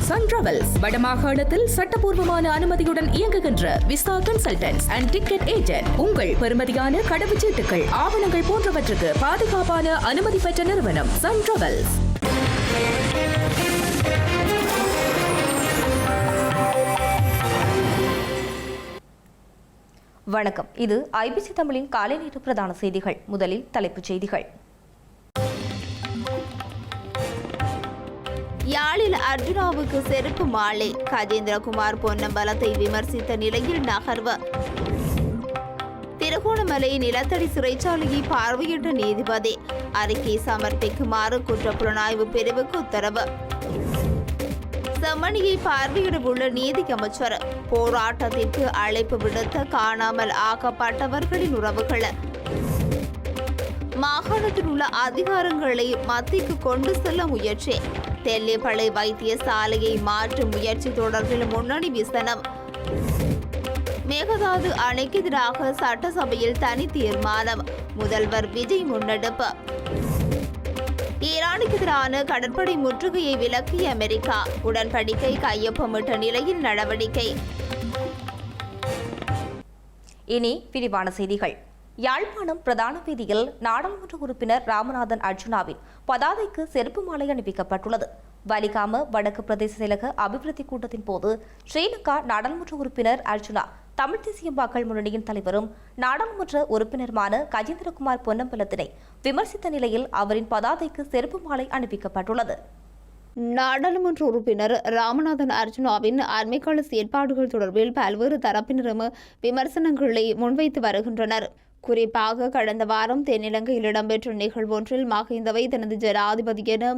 Sun travels வடமாகாணத்தில் சட்டபூர்வமான அனுமதியுடன் இயங்குகின்ற visa consultants and ticket agent. உங்கள் பெறுமதியான கடவுச்சீட்டுகள், ஆவணங்கள் போன்றவற்றுக்கு பாதுகாப்பான அனுமதி பெற்ற நிறுவனம் சன் டிராவல்ஸ். வணக்கம். இது ஐபிசி தமிழின் காலை நேர பிரதான செய்திகள். முதலில் தலைப்புச் செய்திகள். யாழில் அர்ஜுனாவுக்கு செருப்பு மாலை. கஜேந்திரகுமார் பொன்னம்பலத்தை விமர்சித்த நிலையில் நகர்வு. திருகோணமலை நிலத்தடி சிறைச்சாலையை பார்வையிட்ட நீதிபதி அறிக்கை சமர்ப்பிக்குமாறு குற்றப்புலனாய்வு பிரிவுக்கு உத்தரவு. செம்மணியை பார்வையிடவுள்ள நீதி அமைச்சர். போராட்டத்திற்கு அழைப்பு விடுத்த காணாமல் ஆக்கப்பட்டவர்களின் உறவுகள். மாகாணத்தில் உள்ள அதிகாரங்களை மத்திக்கு கொண்டு செல்ல முயற்சி. தெல்லிப்பளை வைத்தியசாலையை மாற்றும் முயற்சி தொடர்பில் முன்னணி விசனம். மேகதாது அணைக்கு எதிராக சட்டசபையில் தனி தீர்மானம். முதல்வர் விஜய் முன்னெடுப்பு. ஈரானுக்கு எதிரான கடற்படை முற்றுகையை விலக்கிய அமெரிக்கா. உடன்படிக்கை கையொப்பமிட்ட நிலையில் நடவடிக்கை. இனி விரிவான செய்திகள். யாழ்ப்பாணம் பிரதான வீதியில் நாடாளுமன்ற உறுப்பினர் ராமநாதன் அர்ஜுனாவின் பதாதைக்கு செருப்பு மாலை அணிவிக்கப்பட்டுள்ளது. வலிகாம வடக்கு பிரதேச செயலக அபிவிருத்தி கூட்டத்தின் போது ஸ்ரீலங்கா நாடாளுமன்ற உறுப்பினர் அர்ஜுனா தமிழ் தேசிய மக்கள் முன்னணியின் தலைவரும் நாடாளுமன்ற உறுப்பினருமான கஜேந்திரகுமார் பொன்னம்பலத்தினை விமர்சித்த நிலையில் அவரின் பதாதைக்கு செருப்பு மாலை அணிவிக்கப்பட்டுள்ளது. நாடாளுமன்ற உறுப்பினர் ராமநாதன் அர்ஜுனாவின் அண்மைக்கால செயற்பாடுகள் தொடர்பில் பல்வேறு தரப்பினரும் விமர்சனங்களை முன்வைத்து வருகின்றனர். குறிப்பாக கடந்த வாரம் தென்னிலங்கையில் இடம்பெற்ற நிகழ்வொன்றில் மஹிந்தவை தனது ஜனாதிபதி என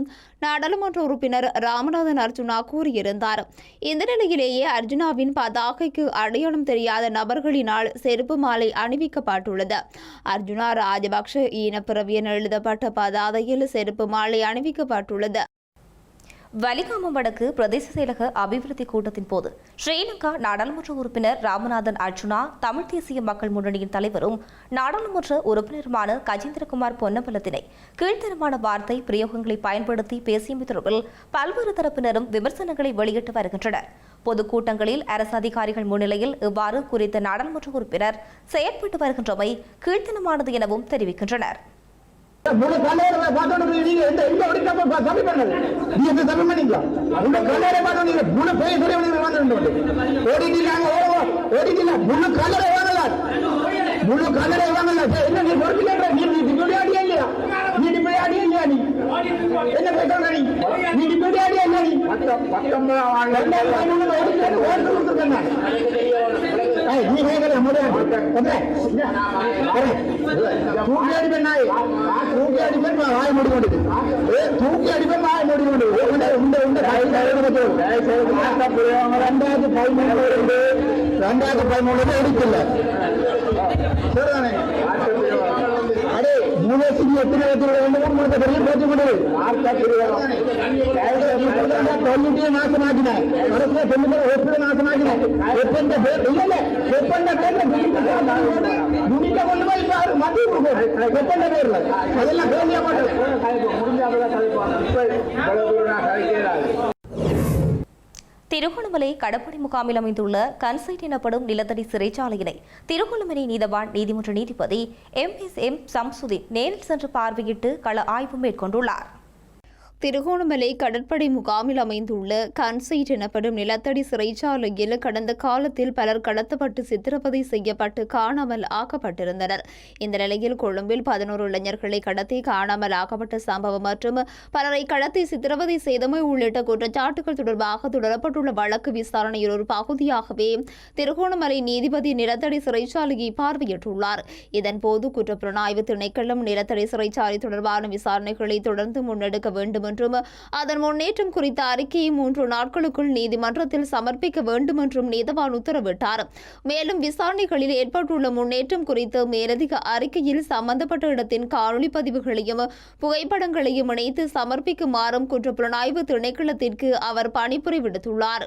நாடாளுமன்ற உறுப்பினர் ராமநாதன் அர்ஜுனா கூறியிருந்தார். இந்த நிலையிலேயே அர்ஜுனாவின் பதாகைக்கு அடையாளம் தெரியாத நபர்களினால் செருப்பு மாலை அணிவிக்கப்பட்டுள்ளது. அர்ஜுனா ராஜபக்ஷ ஈனப்பிறவி என எழுதப்பட்ட பதாதையில் செருப்பு மாலை அணிவிக்கப்பட்டுள்ளது. வலிகாமம் வடக்கு பிரதேச செயலக அபிவிருத்தி கூட்டத்தின் போது ஸ்ரீலங்கா நாடாளுமன்ற உறுப்பினர் ராமநாதன் அர்ஜுனா தமிழ் தேசிய மக்கள் முன்னணியின் தலைவரும் நாடாளுமன்ற உறுப்பினருமான கஜேந்திரகுமார் பொன்னம்பலத்தினை கீழ்த்தரமான வார்த்தை பிரயோகங்களை பயன்படுத்தி பேசியமை தொடர்பில் பல்வேறு தரப்பினரும் விமர்சனங்களை வெளியிட்டு வருகின்றனர். பொதுக்கூட்டங்களில் அரசு அதிகாரிகள் முன்னிலையில் இவ்வாறு குறித்த நாடாளுமன்ற உறுப்பினர் செயற்பட்டு வருகின்றமை கீழ்த்தனமானது எனவும் தெரிவிக்கின்றனர். முழு கல்லையில பார்த்தோம் நீங்க எந்த எங்க ஒடிக்காம சபை பண்ணது நீ எந்த சபை பண்ணீங்களா முழு கல்லையில பார்த்தோம் நீங்க முழு பேய் சொல்லி வந்து ஓடிட்டீங்க ஓடிட்டீங்க முழு கல்லறை வாங்கல முழு கல்லறை வாங்கல என்ன நீ பொறுப்பில்லை நீ டிபடி ஆடியா இல்லையா நீ டிபடி ஆடியா இல்லையா நீ என்ன பேசுற நீ டிபடி ஆடியா இல்லையா நீ 19 நீ கேட்கல முடியாது தூக்கி அடிப்பேன் நாய் தூக்கி அடிப்பேன் வாய் மூடிக்கொண்டு தூக்கி அடிப்பேன் வாய் மூடிக்கொண்டு 2013 எடுக்கல சரிதானே அடே மூலசிக்கு எத்தனை வேண்டும் மூணு பெரிய பேச்சு கொண்டது தொண்ணூற்றிய நாசமாக்கினேன் எப்படி நாசமாக்கினேன் ஒப்பந்த பேர் இல்ல ஒப்பந்த பேர்ல முடிக்க கொண்டு போய் மத்திய கொடுக்கும் ஒப்பந்த பேர்ல அதெல்லாம் பேசிய திருகோணமலை கடற்படை முகாமில் அமைந்துள்ள கன்சைட் எனப்படும் நிலத்தடி சிறைச்சாலையினை திருகோணமலை நீதவான் நீதிமன்ற நீதிபதி எம் சம்சுதீன் நேரில் சென்று பார்வையிட்டு கள ஆய்வு மேற்கொண்டுள்ளார். திருகோணமலை கடற்படை முகாமில் அமைந்துள்ள கன்சைட் எனப்படும் நிலத்தடி சிறைச்சாலையில் கடந்த காலத்தில் பலர் கடத்தப்பட்டு சித்திரவதை செய்யப்பட்டு காணாமல் ஆக்கப்பட்டிருந்தனர். இந்த நிலையில் கொழும்பில் 11 இளைஞர்களை கடத்தி காணாமல் ஆக்கப்பட்ட சம்பவம் மற்றும் பலரை கடத்தி சித்திரவதை செய்தமை உள்ளிட்ட குற்றச்சாட்டுகள் தொடர்பாக தொடரப்பட்டுள்ள வழக்கு விசாரணையில் ஒரு பகுதியாகவே திருகோணமலை நீதிபதி நிலத்தடி சிறைச்சாலையை பார்வையிட்டுள்ளார். இதன்போது குற்றப்புலனாய்வு திணைக்களம் நிலத்தடி சிறைச்சாலை தொடர்பான விசாரணைகளை தொடர்ந்து முன்னெடுக்க வேண்டும் என்றும் அதன் முன்னேற்றம் குறித்த அறிக்கையை 3 நாட்களுக்குள் நீதிமன்றத்தில் சமர்ப்பிக்க வேண்டும் என்றும் நீதவான் உத்தரவிட்டார். மேலும் விசாரணைகளில் ஏற்பட்டுள்ள முன்னேற்றம் குறித்து மேலதிக அறிக்கையில் சம்பந்தப்பட்ட இடத்தின் காணொலி பதிவுகளையும் புகைப்படங்களையும் இணைத்து சமர்ப்பிக்குமாறும் குற்றப்புலனாய்வு திணைக்களத்திற்கு அவர் பணிப்புரை விடுத்துள்ளார்.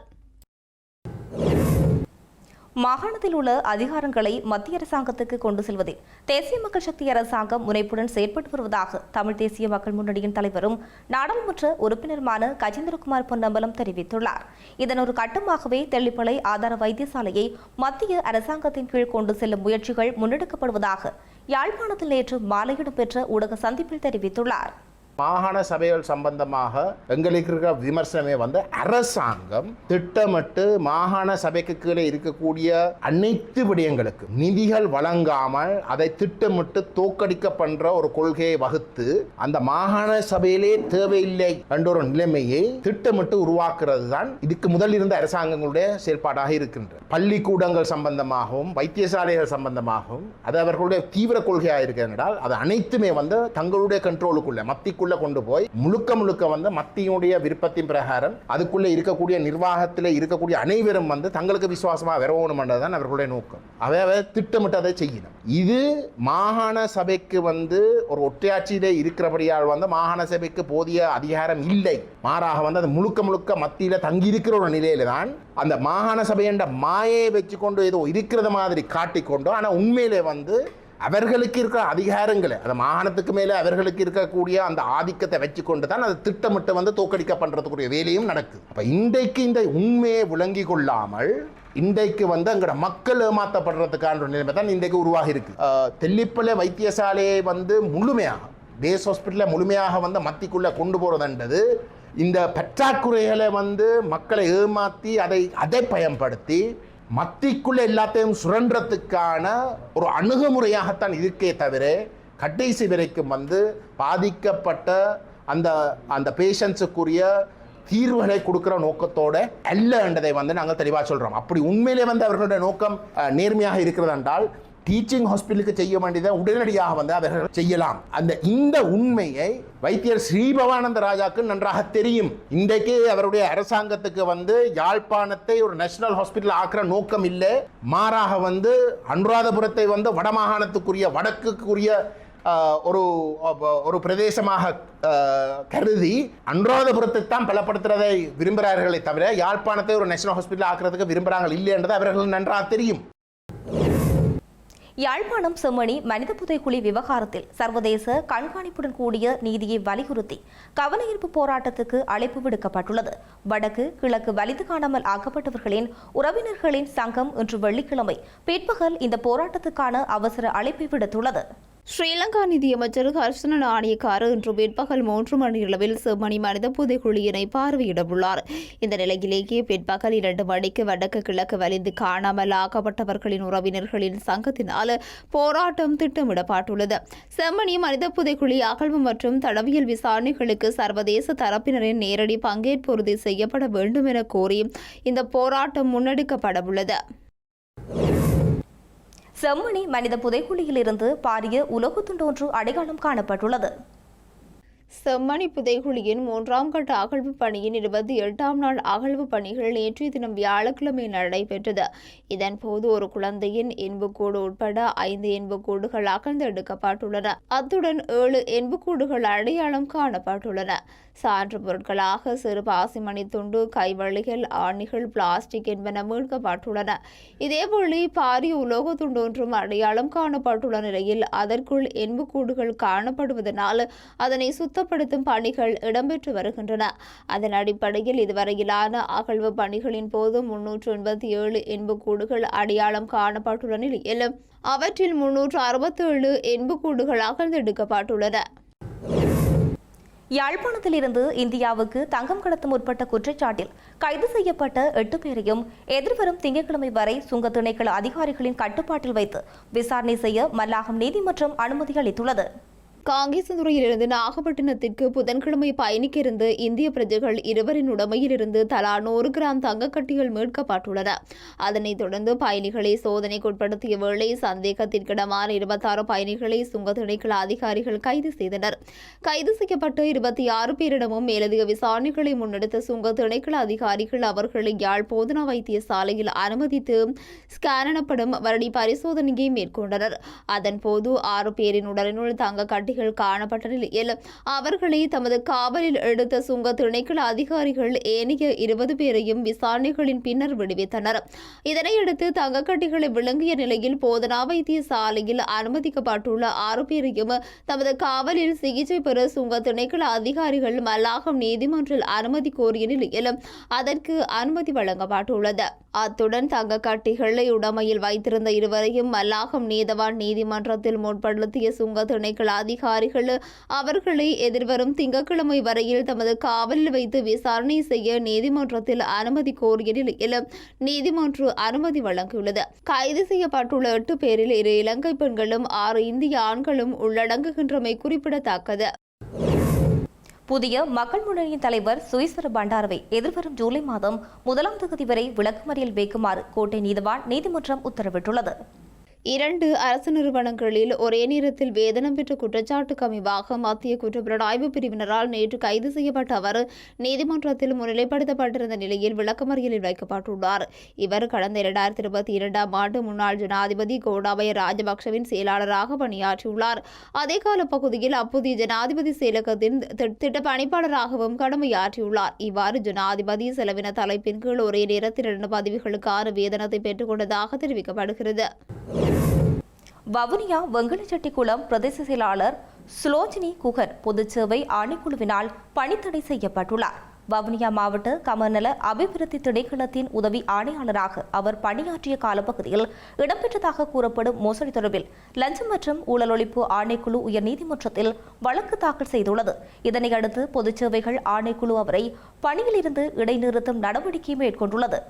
மாகாணத்தில் உள்ள அதிகாரங்களை மத்திய அரசாங்கத்துக்கு கொண்டு செல்வதில் தேசிய மக்கள் சக்தி அரசாங்கம் முனைப்புடன் செயற்பட்டு வருவதாக தமிழ் தேசிய மக்கள் முன்னணியின் தலைவரும் நாடாளுமன்ற உறுப்பினருமான கஜேந்திரகுமார் பொன்னம்பலம் தெரிவித்துள்ளார். இதன் ஒரு கட்டமாகவே தெல்லிப்பளை ஆதார வைத்தியசாலையை மத்திய அரசாங்கத்தின் கீழ் கொண்டு செல்லும் முயற்சிகள் முன்னெடுக்கப்படுவதாக யாழ்ப்பாணத்தில் நேற்று மாலை இடம்பெற்ற ஊடக சந்திப்பில் தெரிவித்துள்ளார். மாகாண சபைகள் சம்பந்தமாக எங்களுக்கு இருக்கிற விமர்சனமே அரசாங்கம் திட்டமிட்டு மாகாண சபைக்கு கீழே இருக்கக்கூடிய அனைத்து விடயங்களுக்கு நிதிகள் வழங்காமல் அதை திட்டமிட்டு தோற்கடிக்க பண்ற ஒரு கொள்கையை வகுத்து அந்த மாகாண சபையிலே தேவையில்லை என்ற ஒரு நிலைமையை திட்டமிட்டு உருவாக்குறது தான் இதுக்கு முதல் இருந்த அரசாங்கங்களுடைய செயல்பாடாக இருக்கின்றது. பள்ளிக்கூடங்கள் சம்பந்தமாகவும் வைத்தியசாலைகள் சம்பந்தமாகவும் அது அவர்களுடைய தீவிர கொள்கையாக இருக்கிறதால் அது அனைத்துமே தங்களுடைய கண்ட்ரோலுக்குள்ள மத்திய கொண்டு போய் முழுக்க மத்தியுடைய விருப்பத்தின் பிரகாரம் அதுக்குள்ள இருக்கக்கூடிய நிர்வாகத்தில் இருக்கக்கூடிய அனைவரும் தங்களுக்கு விசுவாசமாக வரணும் என்றதான் அவர்களுடைய நோக்கம். அவை திட்டமிட்டு அதை செய்யணும். இது மாகாண சபைக்கு ஒரு ஒற்றையாட்சியிலே இருக்கிறபடியால் மாகாண சபைக்கு போதிய அதிகாரம் இல்லை. மாறாக அது முழுக்க மத்தியில தங்கி இருக்கிற ஒரு நிலையில தான் அந்த மாகாண சபை என்ற மாயை வச்சுக்கொண்டு ஏதோ இருக்கிறது மாதிரி காட்டிக்கொண்டு ஆனா உண்மையிலே அவர்களுக்கு இருக்கிற அதிகாரங்களை அந்த மாகாணத்துக்கு மேலே அவர்களுக்கு இருக்கக்கூடிய அந்த ஆதிக்கத்தை வச்சுக்கொண்டு தான் அது திட்டமிட்டு தோற்கடிக்க பண்ணுறதுக்குரிய வேலையும் நடக்குது. அப்போ இன்றைக்கு இந்த உண்மையை விளங்கி கொள்ளாமல் இன்றைக்கு அங்கட மக்கள் ஏமாற்றப்படுறதுக்கான நிலைமை தான் இன்றைக்கு உருவாகி இருக்கு. தெல்லிப்பளை வைத்தியசாலையை முழுமையாக பேஸ் ஹாஸ்பிட்டலை முழுமையாக மத்திக்குள்ளே கொண்டு போகிறதுன்றது இந்த பற்றாக்குறைகளை மக்களை ஏமாற்றி அதை பயன்படுத்தி மத்திக்குள்ள எல்லாத்தையும் சுரண்டத்துக்கான ஒரு அணுகுமுறையாகத்தான் இருக்கே தவிர கடைசி வரைக்கும் பாதிக்கப்பட்ட அந்த பேஷண்ட்ஸுக்குரிய தீர்வுகளை கொடுக்கிற நோக்கத்தோட அல்ல என்றதை நாங்கள் தெளிவாக சொல்றோம். அப்படி உண்மையிலே அவர்களுடைய நோக்கம் நேர்மையாக இருக்கிறது என்றால் டீச்சிங் ஹாஸ்பிட்டலுக்கு செய்ய வேண்டியதை உடனடியாக அவர்கள் செய்யலாம். இந்த உண்மையை வைத்தியர் ஸ்ரீபவானந்த ராஜாக்கு நன்றாக தெரியும். இன்றைக்கு அவருடைய அரசாங்கத்துக்கு யாழ்ப்பாணத்தை ஒரு நேஷனல் ஹாஸ்பிட்டல் ஆக்குற நோக்கம் இல்லை. மாறாக அனுராதபுரத்தை வடமாகாணத்துக்குரிய வடக்குக்குரிய ஒரு பிரதேசமாக கருதி அனுராதபுரத்தை தான் பலப்படுத்துறதை விரும்புகிறார்களே தவிர யாழ்ப்பாணத்தை ஒரு நேஷனல் ஹாஸ்பிட்டல் ஆக்குறதுக்கு விரும்புகிறார்கள் இல்லை என்றது அவர்கள் நன்றாக தெரியும். யாழ்ப்பாணம் செம்மணி மனித புதைக்குழி விவகாரத்தில் சர்வதேச கண்காணிப்புடன் கூடிய நீதியை வலியுறுத்தி கவனஈர்ப்பு போராட்டத்துக்கு அழைப்பு விடுக்கப்பட்டுள்ளது. வடக்கு கிழக்கு வலிந்து காணாமல் ஆக்கப்பட்டவர்களின் உறவினர்களின் சங்கம் இன்று வெள்ளிக்கிழமை பிற்பகல் இந்த போராட்டத்துக்கான அவசர அழைப்பை விடுத்துள்ளது. ஸ்ரீலங்கா நிதியமைச்சர் ஹர்ஷன நாணயக்கார இன்று பிற்பகல் 3 மணியளவில் செம்மணி மனித புதைக்குழியினை பார்வையிடவுள்ளார். இந்த நிலையிலேயே பிற்பகல் 2 மணிக்கு வடக்கு கிழக்கு வலிந்து காணாமல் ஆக்கப்பட்டவர்களின் உறவினர்களின் சங்கத்தினால் போராட்டம் திட்டமிடப்பட்டுள்ளது. செம்மணி மனித புதைக்குழி அகழ்வு மற்றும் தடவியல் விசாரணைகளுக்கு சர்வதேச தரப்பினரின் நேரடி பங்கேற்பு உறுதி செய்யப்பட வேண்டும் என கோரி இந்த போராட்டம் முன்னெடுக்கப்படவுள்ளது. செம்மணி மனித புதைக்குழியிலிருந்து பாரிய உலோகத்துண்டு ஒன்று அடையாளம் காணப்பட்டுள்ளது. செம்மணி புதைகுழியின் 3ஆம் கட்ட அகழ்வு பணியின் 28ஆம் நாள் அகழ்வு பணிகள் நேற்றைய தினம் வியாழக்கிழமை நடைபெற்றது. இதன்போது ஒரு குழந்தையின் எண்புக்கூடு உட்பட 5 எண்புக்கூடுகள் அகழ்ந்தெடுக்கப்பட்டுள்ளன. அத்துடன் 7 எண்புக்கூடுகள் அடையாளம் காணப்பட்டுள்ளன. சான்று பொருட்களாக சிறு பாசிமணி துண்டு, கைவழிகள், ஆணிகள், பிளாஸ்டிக் என்பன மீட்கப்பட்டுள்ளன. இதேபோல பாரிய உலோக துண்டு ஒன்றும் அடையாளம் காணப்பட்டுள்ள நிலையில் அதற்குள் எண்புக்கூடுகள் காணப்படுவதனால் அதனை சுத்தப்படுத்தும் பணிகள் இடம்பெற்று வருகின்றன. அதன் அடிப்படையில் இதுவரையிலான அகழ்வு பணிகளின் போது 387 எண்புக்கூடுகள் அடையாளம் காணப்பட்டுள்ள நிலையில் அவற்றில் 367 எண்புக்கூடுகள் அகழ்ந்தெடுக்கப்பட்டுள்ளன. யாழ்ப்பாணத்திலிருந்து இந்தியாவுக்கு தங்கம் கடத்த முற்பட்ட குற்றச்சாட்டில் கைது செய்யப்பட்ட 8 பேரையும் எதிர்வரும் திங்கட்கிழமை வரை சுங்க திணைக்கள அதிகாரிகளின் கட்டுப்பாட்டில் வைத்து விசாரணை செய்ய மல்லாகம் நீதிமன்றம் அனுமதி அளித்துள்ளது. காங்கேசந்துறையிலிருந்து நாகப்பட்டினத்திற்கு புதன்கிழமை பயணிக்க இருந்த இந்திய பிரஜைகள் 2 உடைமையிலிருந்து தலா 100 கிராம் தங்கக்கட்டிகள் மீட்கப்பட்டுள்ளன. அதனைத் தொடர்ந்து பயணிகளை சோதனைக்குட்படுத்திய வேளை சந்தேகத்திற்கிடமான 26 பயணிகளை சுங்க திணைக்கள அதிகாரிகள் கைது செய்தனர். கைது செய்யப்பட்ட 26 பேரிடமும் மேலதிக விசாரணைகளை முன்னெடுத்த சுங்க திணைக்கள அதிகாரிகள் அவர்களை யாழ் போதனா வைத்தியசாலையில் அனுமதித்து ஸ்கேன் எனப்படும் வருடி பரிசோதனையை மேற்கொண்டனர். அதன்போது 6 பேரின் உடலினுள் தங்கக்கட்டி தங்கக்கட்டிகள் காணப்பட்ட நிலையில் அவர்களை தமது காவலில் எடுத்த சுங்க திணைக்கள அதிகாரிகள் ஏனைய 20 பேரையும் விசாரணைகளின் பின்னர் விடுவித்தனர். இதனையடுத்து தங்கக்கட்டிகளை விளங்கிய நிலையில் போதனா வைத்தியசாலையில் அனுமதிக்கப்பட்டுள்ள 6 பேரையும் தமது காவலில் சிகிச்சை பெற சுங்க திணைக்கள அதிகாரிகள் மல்லாகம் நீதிமன்றில் அனுமதி கோரிய நிலையில் அதற்கு அனுமதி வழங்கப்பட்டுள்ளது. அத்துடன் தங்கக்கட்டிகளை உடமையில் வைத்திருந்த இருவரையும் மல்லாகம் நீதவான் நீதிமன்றத்தில் முற்படுத்திய சுங்க திணைக்கள அதிகாரிகள் அவர்களை எதிர்வரும் திங்கட்கிழமை வரையில் தமது காவலில் வைத்து விசாரணை செய்ய நீதிமன்றத்தில் அனுமதி கோரிய நிலையில் நீதிமன்றம் அனுமதி வழங்கியுள்ளது. கைது செய்யப்பட்டுள்ள 8 பேரில் 2 இலங்கை பெண்களும் 6 இந்திய ஆண்களும் உள்ளடங்குகின்றமை குறிப்பிடத்தக்கது. புதிய மக்கள் முன்னணியின் தலைவர் சுயஸ்வர பண்டாரவை எதிர்வரும் ஜூலை மாதம் 1ஆம் தேதி வரை விளக்கமறியல் வைக்குமாறு கோட்டை நீதவான் நீதிமன்றம் உத்தரவிட்டுள்ளது. 2 அரசு நிறுவனங்களில் ஒரே நேரத்தில் வேதனம் பெற்ற குற்றச்சாட்டுக்கு அமைவாக மத்திய குற்றப்புலனாய்வு பிரிவினரால் நேற்று கைது செய்யப்பட்ட அவர் நீதிமன்றத்தில் முன்னிலைப்படுத்தப்பட்டிருந்த நிலையில் விளக்கமறியலில் வைக்கப்பட்டுள்ளார். இவர் கடந்த 2022ஆம் ஆண்டு முன்னாள் ஜனாதிபதி கோட்டாபய ராஜபக்சவின் செயலாளராக பணியாற்றியுள்ளார். அதே கால பகுதியில் அப்போதைய ஜனாதிபதி செயலகத்தின் திட்ட பணிப்பாளராகவும் கடமையாற்றியுள்ளார். இவ்வாறு ஜனாதிபதி செலவின தலைப்பின் கீழ் ஒரே நேரத்தில் 2 பதவிகளுக்கான வேதனத்தை பெற்றுக் கொண்டதாக தெரிவிக்கப்படுகிறது. வவுனியா வெங்கலச்செட்டிக்குளம் பிரதேச செயலாளர் சுலோச்சினி குகன் பொதுச்சேவை ஆணைக்குழுவினால் பணித்தடை செய்யப்பட்டுள்ளார். வவுனியா மாவட்ட கமநல அபிவிருத்தி திணைக்களத்தின் உதவி ஆணையாளராக அவர் பணியாற்றிய காலப்பகுதியில் இடம்பெற்றதாக கூறப்படும் மோசடி தொடர்பில் லஞ்சம் மற்றும் ஊழல் ஒழிப்பு ஆணைக்குழு உயர்நீதிமன்றத்தில் வழக்கு தாக்கல் செய்துள்ளது. இதனையடுத்து பொதுச்சேவைகள் ஆணைக்குழு அவரை பணியிலிருந்து இடைநிறுத்தும் நடவடிக்கை மேற்கொண்டுள்ளது.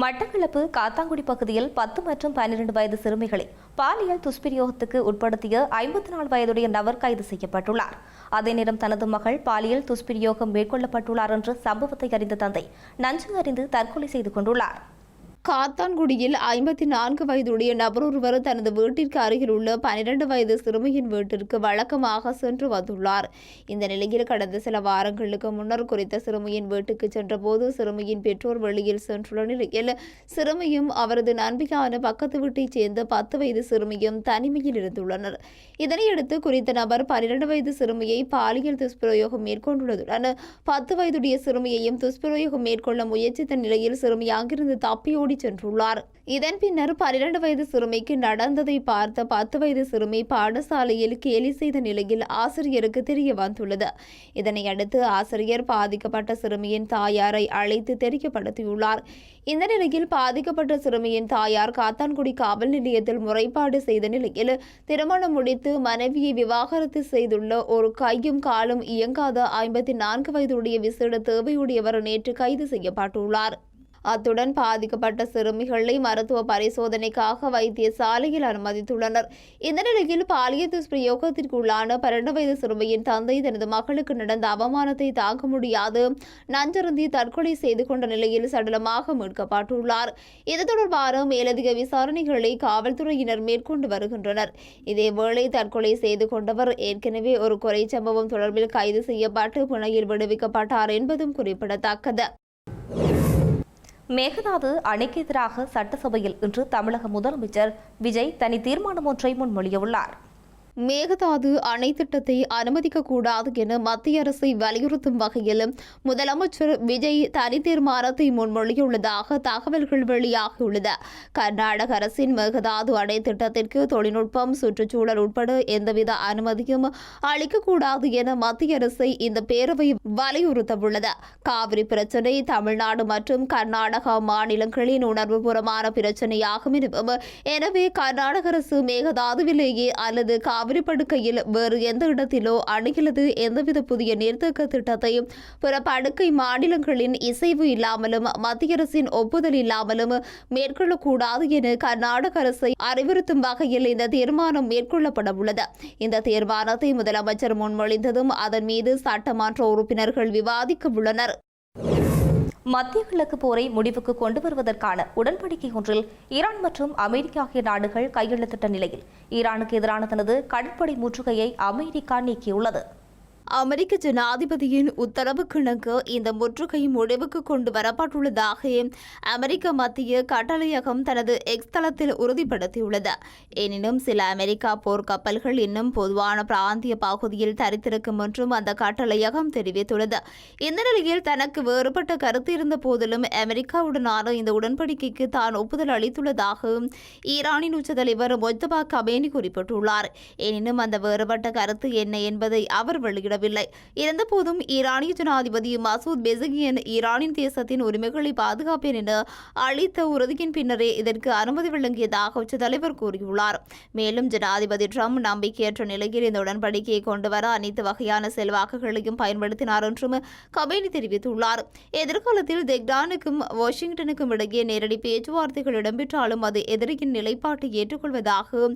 மட்டக்களப்பு காத்தாங்குடி பகுதியில் 10 மற்றும் 12 வயது சிறுமிகளை பாலியல் துஷ்பிரயோகத்துக்கு உட்படுத்திய 54 வயதுடைய நபர் கைது செய்யப்பட்டுள்ளார். அதே நேரம் தனது மகள் பாலியல் துஷ்பிரயோகம் மேற்கொள்ளப்பட்டுள்ளார் என்ற சம்பவத்தை அறிந்த தந்தை நஞ்சு அறிந்து தற்கொலை செய்து கொண்டுள்ளார். காத்தான்குடியில் 54 வயதுடைய நபர் ஒருவர் தனது வீட்டிற்கு அருகில் உள்ள 12 வயது சிறுமியின் வீட்டிற்கு வழக்கமாக சென்று வந்துள்ளார். இந்த நிலையில் கடந்த சில வாரங்களுக்கு முன்னர் குறித்த சிறுமியின் வீட்டுக்கு சென்றபோது சிறுமியின் பெற்றோர் வெளியில் சென்றுள்ள நிலையில் சிறுமியும் அவரது நண்பியான பக்கத்து வீட்டைச் சேர்ந்த 10 வயது சிறுமியும் தனிமையில் இருந்துள்ளனர். இதனையடுத்து குறித்த நபர் 12 வயது சிறுமியை பாலியல் துஷ்பிரயோகம் மேற்கொண்டுள்ளதுடன் 10 வயதுடைய சிறுமியையும் துஷ்பிரயோகம் மேற்கொள்ள முயற்சித்த நிலையில் சிறுமி அங்கிருந்து தப்பியோடி சென்றுள்ளார். இதன் பின்னர் 12 வயது சிறுமிக்கு நடந்ததை பார்த்த 10 வயது சிறுமி பாடசாலையில் கேலி செய்த நிலையில் ஆசிரியருக்கு தெரிய வந்துள்ளது. இதனையடுத்து ஆசிரியர் பாதிக்கப்பட்ட சிறுமியின் தாயாரை அழைத்து தெரியப்படுத்தியுள்ளார். இந்த நிலையில் பாதிக்கப்பட்ட சிறுமியின் தாயார் காத்தான்குடி காவல் நிலையத்தில் முறைப்பாடு செய்த நிலையில் திருமணம் முடித்து மனைவியை விவாகரத்து செய்துள்ள ஒரு கையும் காலும் இயங்காத 54 வயதுடைய விசேட தேவையுடையவர் நேற்று கைது செய்யப்பட்டுள்ளார். அத்துடன் பாதிக்கப்பட்ட சிறுமிகளை மருத்துவ பரிசோதனைக்காக வைத்தியசாலையில் அனுமதித்துள்ளனர். இந்த நிலையில் பாலியல் துஷ்பிரயோகத்திற்குள்ளான 12 வயது சிறுமியின் தந்தை தனது மகளுக்கு நடந்த அவமானத்தை தாங்க முடியாது நஞ்சருந்தி தற்கொலை செய்து கொண்ட நிலையில் சடலமாக மீட்கப்பட்டுள்ளார். இது தொடர்பான மேலதிக விசாரணைகளை காவல்துறையினர் மேற்கொண்டு வருகின்றனர். இதேவேளை தற்கொலை செய்து கொண்டவர் ஏற்கனவே ஒரு கொலை சம்பவம் தொடர்பில் கைது செய்யப்பட்டு பிணையில் விடுவிக்கப்பட்டார் என்பதும் குறிப்பிடத்தக்கது. மேகதாது அணைக்கு எதிராக சட்டசபையில் இன்று தமிழக முதலமைச்சர் விஜய் தனி தீர்மானம் ஒன்றை முன்மொழியவுள்ளார். மேகதாது அணை திட்டத்தை அனுமதிக்கக்கூடாது என மத்திய அரசை வலியுறுத்தும் வகையில் முதலமைச்சர் விஜய் தனி தீர்மானத்தை முன்மொழியுள்ளதாக தகவல்கள் வெளியாகியுள்ளது. கர்நாடக அரசின் மேகதாது அணை திட்டத்திற்கு தொழில்நுட்பம், சுற்றுச்சூழல் உட்பட எந்தவித அனுமதியும் அளிக்கக்கூடாது என மத்திய அரசை இந்த பேரவை வலியுறுத்தவுள்ளது. காவிரி பிரச்சினை தமிழ்நாடு மற்றும் கர்நாடகா மாநிலங்களின் உணர்வுபூர்வமான பிரச்சினையாகும் எனவும், எனவே கர்நாடக அரசு மேகதாதுவிலேயே அல்லது காவிரி படுக்கையில் வேறு எந்த இடத்திலோ அணுகிறது எந்தவித புதிய நீர்த்தேக்க திட்டத்தையும் பிற படுக்கை மாநிலங்களின் இசைவு இல்லாமலும் மத்திய அரசின் ஒப்புதல் இல்லாமலும் மேற்கொள்ளக்கூடாது என கர்நாடக அரசை அறிவுறுத்தும் வகையில் இந்த தீர்மானம் மேற்கொள்ளப்பட உள்ளது. இந்த தீர்மானத்தை முதலமைச்சர் முன்மொழிந்ததும் அதன் மீது சட்டமன்ற உறுப்பினர்கள் விவாதிக்க உள்ளனர். மத்திய கிழக்கு போரை முடிவுக்கு கொண்டு வருவதற்கான உடன்படிக்கை ஒன்றில் ஈரான் மற்றும் அமெரிக்கா ஆகிய நாடுகள் கையெழுத்திட்ட நிலையில் ஈரானுக்கு எதிரான தனது கடற்படை முற்றுகையை அமெரிக்கா நீக்கியுள்ளது. அமெரிக்க ஜனாதிபதியின் உத்தரவுக்கிணங்க இந்த முற்றுகை முடிவுக்கு கொண்டு வரப்பட்டுள்ளதாக அமெரிக்க மத்திய கட்டளையகம் தனது எக்ஸ் தளத்தில் உறுதிப்படுத்தியுள்ளது. எனினும் சில அமெரிக்கா போர்க்கப்பல்கள் இன்னும் பொதுவான பிராந்திய பகுதியில் தரித்திருக்கும் என்றும் அந்த கட்டளையகம் தெரிவித்துள்ளது. இந்த நிலையில் தனக்கு வேறுபட்ட கருத்து இருந்த போதிலும் அமெரிக்காவுடனான இந்த உடன்படிக்கைக்கு தான் ஒப்புதல் அளித்துள்ளதாக ஈரானின் உச்ச தலைவர் மொஜ்தபா கமேனி குறிப்பிட்டுள்ளார். எனினும் அந்த வேறுபட்ட கருத்து என்ன என்பதை அவர் வெளியிடவில்லை. இருந்தபோதும் ஈரானிய ஜனாதிபதி மசூத் பெசகியன் ஈரானின் தேசத்தின் உரிமைகளை பாதுகாப்பேன் என அளித்த உறுதியின் பின்னரே இதற்கு அனுமதி வழங்கியதாக உச்ச தலைவர் கூறியுள்ளார். மேலும் ஜனாதிபதி ட்ரம்ப் நம்பிக்கையற்ற நிலையில் இந்த உடன்படிக்கையை கொண்டுவர அனைத்து வகையான செல்வாக்குகளையும் பயன்படுத்தினார் என்றும் கமேனி தெரிவித்துள்ளார். எதிர்காலத்தில் தெஹ்ரானுக்கும் வாஷிங்டனுக்கும் இடையே நேரடி பேச்சுவார்த்தைகள் இடம்பெற்றாலும் அது எதிரியின் நிலைப்பாட்டை ஏற்றுக்கொள்வதாக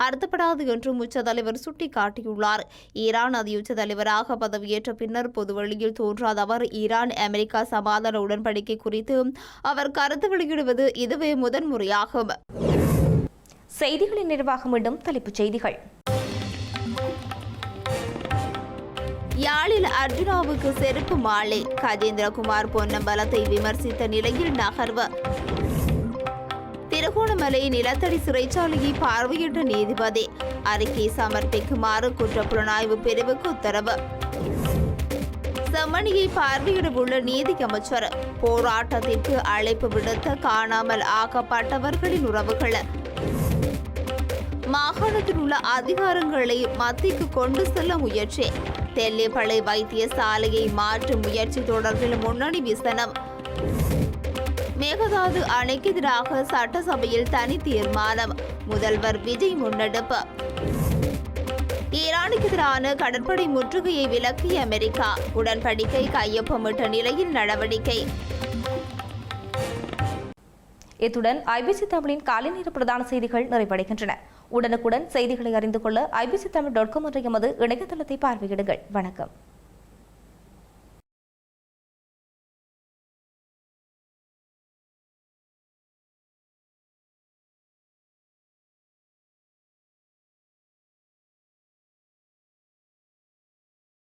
அர்த்தப்படாது என்றும் உச்ச தலைவர் சுட்டிக்காட்டியுள்ளார். ஈரான் அதியுச்ச தலைவராக பதவியேற்ற பின்னர் பொதுவெளியில் தோன்றாத அவர் ஈரான் அமெரிக்கா சமாதான உடன்படிக்கை குறித்து அவர் கருத்து வெளியிடுவது இதுவே முதன்முறையாகும். செய்திகளின் நிர்வாகம் மீண்டும் தலைப்புச் செய்திகள். யாழில் அர்ஜுனாவுக்கு செருப்பு மாலை, கஜேந்திரகுமார் பொன்னம்பலத்தை விமர்சித்த நிலையில் நகர்வு. திருகோணமலை நிலத்தடி சிறைச்சாலையை பார்வையிட்ட நீதிபதி அறிக்கை சமர்ப்பிக்குமாறு குற்றப்புலனாய்வு பிரிவுக்கு உத்தரவு. செம்மணியை பார்வையிடவுள்ள நீதி அமைச்சர், போராட்டத்திற்கு அழைப்பு விடுத்த காணாமல் ஆக்கப்பட்டவர்களின் உறவுகள். மாகாணத்தில் உள்ள அதிகாரங்களை மத்திக்கு கொண்டு செல்ல முயற்சி, தெல்லிப்பளை வைத்தியசாலையை மாற்றும் முயற்சி தொடர்பில் முன்னணி விசனம். மேகதாது அணைக்கு எதிராக சட்டசபையில் தனி தீர்மானம், முதல்வர் விஜய் முன்னெடுப்பு. ஈரானுக்கு எதிரான கடற்படை முற்றுகையை விலக்கிய அமெரிக்கா, உடன்படிக்கை கையொப்பமிட்ட நிலையில் நடவடிக்கை. இத்துடன் ஐபிசி தமிழின் காலை நேர பிரதான செய்திகள் நிறைவடைகின்றன. உடனுக்குடன் செய்திகளை அறிந்து கொள்ள ibctamil.com என்ற எமது இணையதளத்தை பார்வையிடுங்கள். வணக்கம்.